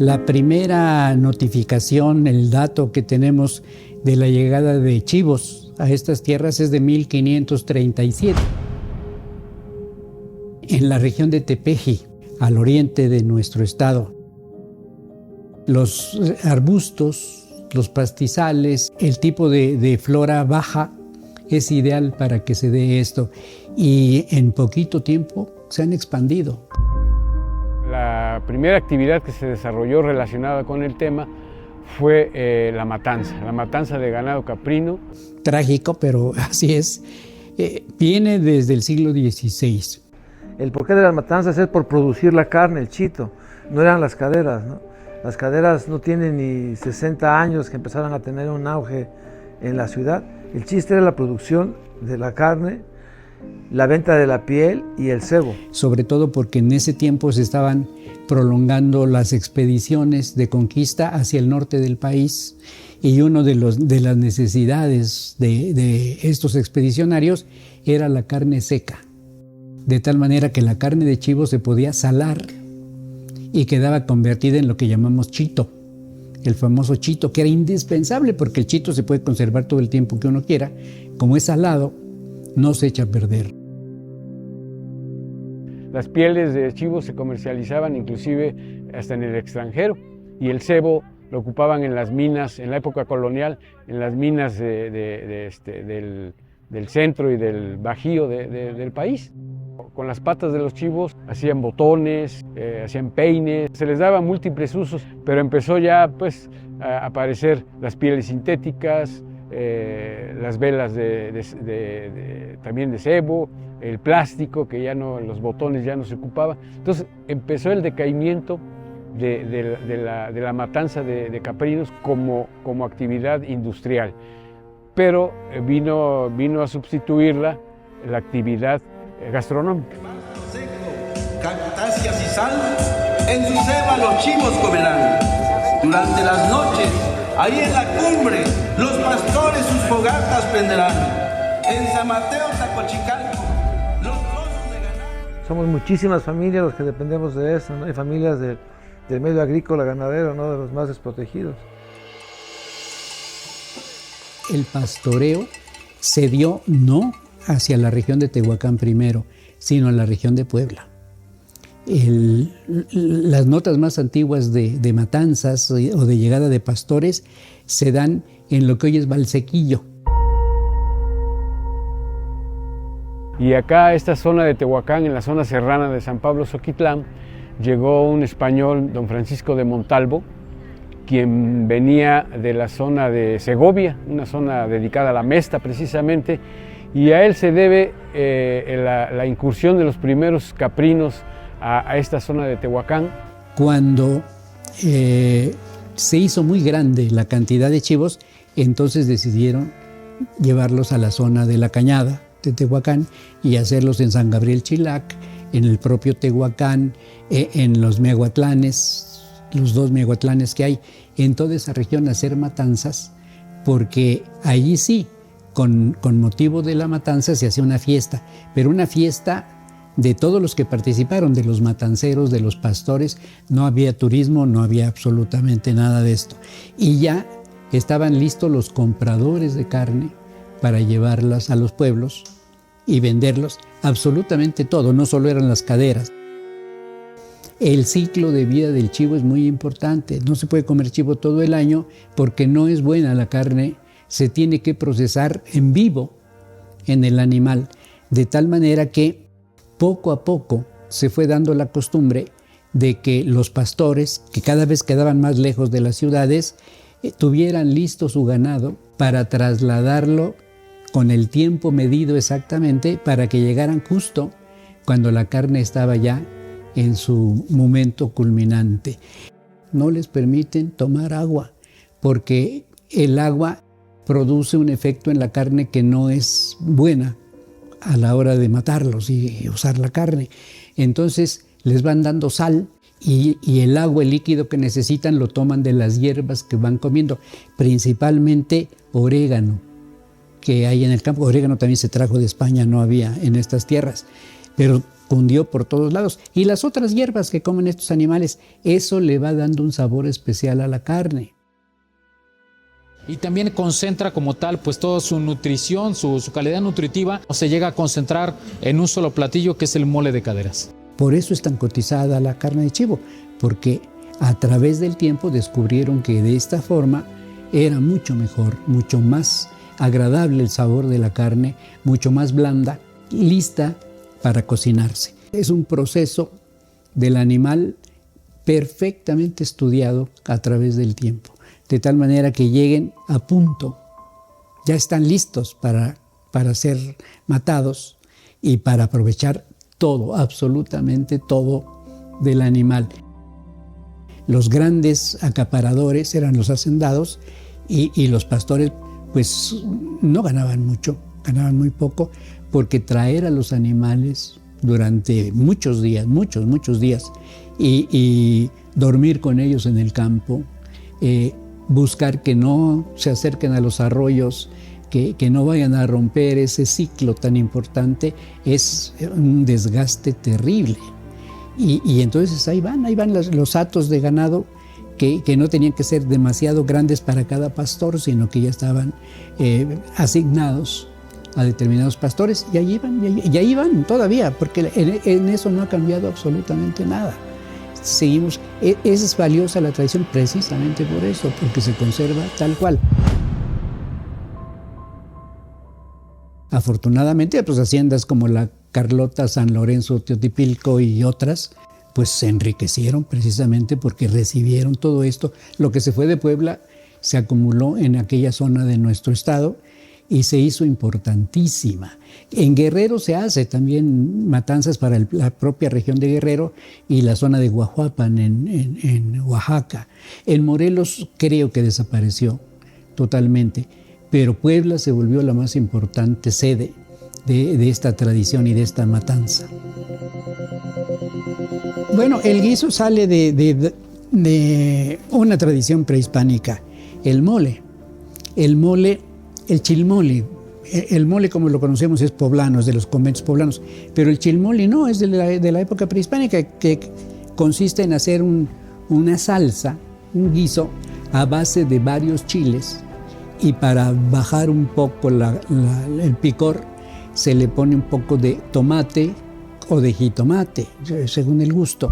La primera notificación, el dato que tenemos de la llegada de chivos a estas tierras es de 1537. En la región de Tepeji, al oriente de nuestro estado. Los arbustos, los pastizales, el tipo de flora baja es ideal para que se dé esto. Y en poquito tiempo se han expandido. La primera actividad que se desarrolló relacionada con el tema fue la matanza de ganado caprino. Trágico, pero así es. Viene desde el siglo XVI. El porqué de las matanzas es por producir la carne, el chito, no eran las caderas, ¿no? Las caderas no tienen ni 60 años que empezaron a tener un auge en la ciudad. El chiste era la producción de la carne, la venta de la piel y el cebo. Sobre todo porque en ese tiempo se estaban prolongando las expediciones de conquista hacia el norte del país y una de las necesidades de estos expedicionarios era la carne seca. De tal manera que la carne de chivo se podía salar y quedaba convertida en lo que llamamos chito, el famoso chito, que era indispensable porque el chito se puede conservar todo el tiempo que uno quiera. Como es salado, no se echa a perder. Las pieles de chivo se comercializaban inclusive hasta en el extranjero y el cebo lo ocupaban en las minas, en la época colonial, en las minas del centro y del bajío del país. Con las patas de los chivos hacían botones, hacían peines, se les daba múltiples usos, pero empezó ya pues a aparecer las pieles sintéticas, las velas también de cebo, el plástico, que ya no, los botones ya no se ocupaban. Entonces empezó el decaimiento de la matanza de caprinos como actividad industrial, pero vino a sustituirla la actividad gastronómica. Cactáceas y sal, en su ceba los chivos comerán. Durante las noches, ahí en la cumbre, los pastores sus fogatas prenderán. En San Mateo, Zacochicalco, los trozos de ganado. Somos muchísimas familias los que dependemos de eso, ¿no? Hay familias del medio agrícola, ganadero, ¿no? De los más desprotegidos. El pastoreo se dio no hacia la región de Tehuacán primero, sino a la región de Puebla. Las notas más antiguas de matanzas o de llegada de pastores se dan en lo que hoy es Valsequillo. Y acá, esta zona de Tehuacán, en la zona serrana de San Pablo Zoquitlán, llegó un español, don Francisco de Montalvo, quien venía de la zona de Segovia, una zona dedicada a la mesta precisamente, y a él se debe la incursión de los primeros caprinos a esta zona de Tehuacán. Cuando se hizo muy grande la cantidad de chivos, entonces decidieron llevarlos a la zona de la Cañada de Tehuacán y hacerlos en San Gabriel Chilac, en el propio Tehuacán, en los Miahuatlanes, los dos Miahuatlanes que hay, en toda esa región hacer matanzas, porque allí sí, con motivo de la matanza se hacía una fiesta, pero una fiesta de todos los que participaron, de los matanceros, de los pastores. No había turismo, no había absolutamente nada de esto. Y ya estaban listos los compradores de carne para llevarlas a los pueblos y venderlos, absolutamente todo, no solo eran las caderas. El ciclo de vida del chivo es muy importante, no se puede comer chivo todo el año porque no es buena la carne, se tiene que procesar en vivo en el animal, de tal manera que poco a poco se fue dando la costumbre de que los pastores, que cada vez quedaban más lejos de las ciudades, tuvieran listo su ganado para trasladarlo con el tiempo medido exactamente para que llegaran justo cuando la carne estaba ya en su momento culminante. No les permiten tomar agua porque el agua produce un efecto en la carne que no es buena a la hora de matarlos y usar la carne. Entonces les van dando sal y el agua, el líquido que necesitan lo toman de las hierbas que van comiendo, principalmente orégano que hay en el campo. Orégano también se trajo de España, no había en estas tierras, pero cundió por todos lados. Y las otras hierbas que comen estos animales, eso le va dando un sabor especial a la carne. Y también concentra como tal pues toda su nutrición, su calidad nutritiva, se llega a concentrar en un solo platillo que es el mole de caderas. Por eso es tan cotizada la carne de chivo, porque a través del tiempo descubrieron que de esta forma era mucho mejor, mucho más agradable el sabor de la carne, mucho más blanda, lista para cocinarse. Es un proceso del animal perfectamente estudiado a través del tiempo, de tal manera que lleguen a punto, ya están listos para ser matados y para aprovechar todo, absolutamente todo del animal. Los grandes acaparadores eran los hacendados y los pastores pues no ganaban mucho, ganaban muy poco, porque traer a los animales durante muchos días y dormir con ellos en el campo, buscar que no se acerquen a los arroyos, que no vayan a romper ese ciclo tan importante, es un desgaste terrible. Y entonces ahí van los hatos de ganado que no tenían que ser demasiado grandes para cada pastor, sino que ya estaban asignados a determinados pastores, y ahí van todavía, porque en eso no ha cambiado absolutamente nada. Seguimos, es valiosa la tradición precisamente por eso, porque se conserva tal cual. Afortunadamente, pues haciendas como la Carlota, San Lorenzo, Teotipilco y otras, pues se enriquecieron precisamente porque recibieron todo esto. Lo que se fue de Puebla se acumuló en aquella zona de nuestro estado y se hizo importantísima. En Guerrero se hace también matanzas para la propia región de Guerrero y la zona de Guajuapan en Oaxaca. En Morelos creo que desapareció totalmente, pero Puebla se volvió la más importante sede de esta tradición y de esta matanza. Bueno, el guiso sale de una tradición prehispánica. El mole, el chilmole. El mole, como lo conocemos, es poblano, es de los conventos poblanos, pero el chilmole no, es de la época prehispánica, que consiste en hacer una salsa, un guiso a base de varios chiles, y para bajar un poco el picor se le pone un poco de tomate o de jitomate, según el gusto.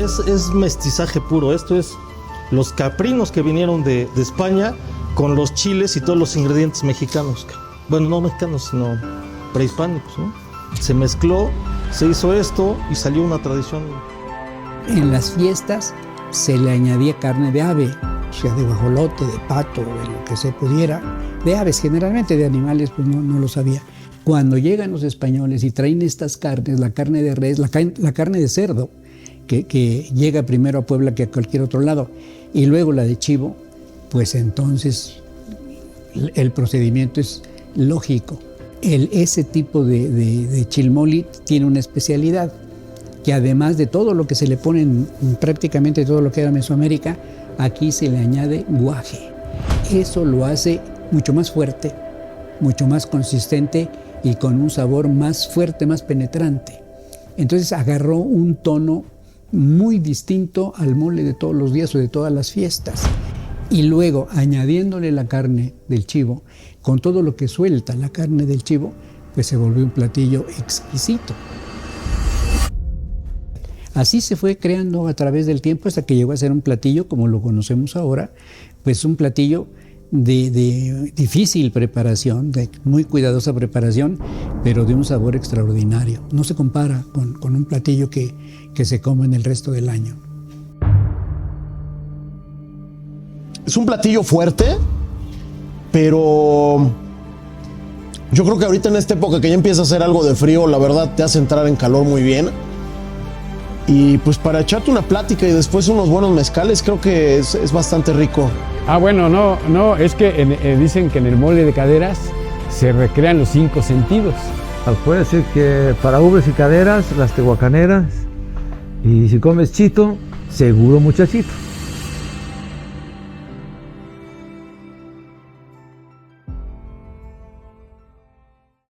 Es mestizaje puro. Esto es los caprinos que vinieron de España con los chiles y todos los ingredientes mexicanos. Bueno, no mexicanos, sino prehispánicos, ¿no? Se mezcló, se hizo esto y salió una tradición. En las fiestas se le añadía carne de ave, o sea, de guajolote, de pato, de lo que se pudiera, de aves generalmente, de animales pues no lo sabía. Cuando llegan los españoles y traen estas carnes, la carne de res, la carne de cerdo, que llega primero a Puebla que a cualquier otro lado, y luego la de chivo, pues entonces el procedimiento es lógico. Ese tipo de chilmole tiene una especialidad, que además de todo lo que se le pone en prácticamente todo lo que era Mesoamérica, aquí se le añade guaje. Eso lo hace mucho más fuerte, mucho más consistente y con un sabor más fuerte, más penetrante. Entonces agarró un tono muy distinto al mole de todos los días o de todas las fiestas. Y luego, añadiéndole la carne del chivo, con todo lo que suelta la carne del chivo, pues se volvió un platillo exquisito. Así se fue creando a través del tiempo hasta que llegó a ser un platillo como lo conocemos ahora, pues un platillo de difícil preparación, de muy cuidadosa preparación, pero de un sabor extraordinario. No se compara con un platillo que se come en el resto del año. Es un platillo fuerte, pero yo creo que ahorita en esta época que ya empieza a hacer algo de frío, la verdad te hace entrar en calor muy bien. Y pues para echarte una plática y después unos buenos mezcales, creo que es bastante rico. Bueno, no, es que dicen que en el mole de caderas se recrean los 5 sentidos. Puede decir que para ubres y caderas, las tehuacaneras, y si comes chito, seguro muchachito.